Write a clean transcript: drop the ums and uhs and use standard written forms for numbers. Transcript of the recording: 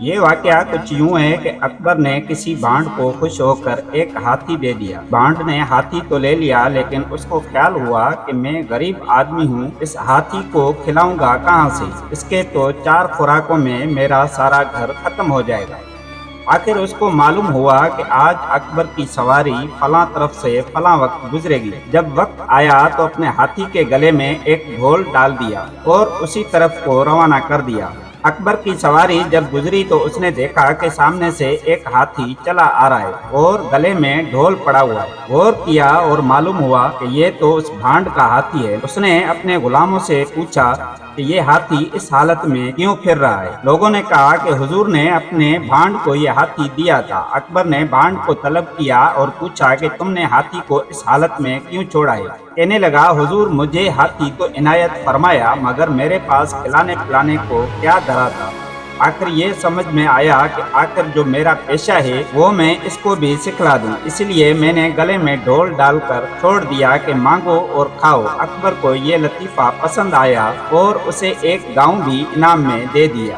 یہ واقعہ کچھ یوں ہے کہ اکبر نے کسی بھانڈ کو خوش ہو کر ایک ہاتھی دے دیا۔ بھانڈ نے ہاتھی تو لے لیا، لیکن اس کو خیال ہوا کہ میں غریب آدمی ہوں، اس ہاتھی کو کھلاؤں گا کہاں سے؟ اس کے تو 4 خوراکوں میں میرا سارا گھر ختم ہو جائے گا۔ آخر اس کو معلوم ہوا کہ آج اکبر کی سواری فلاں طرف سے فلاں وقت گزرے گی۔ جب وقت آیا تو اپنے ہاتھی کے گلے میں ایک ڈھول ڈال دیا اور اسی طرف کو روانہ کر دیا۔ اکبر کی سواری جب گزری تو اس نے دیکھا کہ سامنے سے ایک ہاتھی چلا آ رہا ہے اور گلے میں ڈھول پڑا ہوا ہے۔ غور کیا اور معلوم ہوا کہ یہ تو اس بھانڈ کا ہاتھی ہے۔ اس نے اپنے غلاموں سے پوچھا کہ یہ ہاتھی اس حالت میں کیوں پھر رہا ہے؟ لوگوں نے کہا کہ حضور نے اپنے بھانڈ کو یہ ہاتھی دیا تھا۔ اکبر نے بھانڈ کو طلب کیا اور پوچھا کہ تم نے ہاتھی کو اس حالت میں کیوں چھوڑا ہے؟ کہنے لگا، حضور مجھے ہاتھی تو عنایت فرمایا، مگر میرے پاس کھلانے پلانے کو کیا دھرا تھا۔ آخر یہ سمجھ میں آیا کہ آخر جو میرا پیشہ ہے وہ میں اس کو بھی سکھلا دوں، اس لیے میں نے گلے میں ڈھول ڈال کر چھوڑ دیا کہ مانگو اور کھاؤ۔ اکبر کو یہ لطیفہ پسند آیا اور اسے ایک گاؤں بھی انعام میں دے دیا۔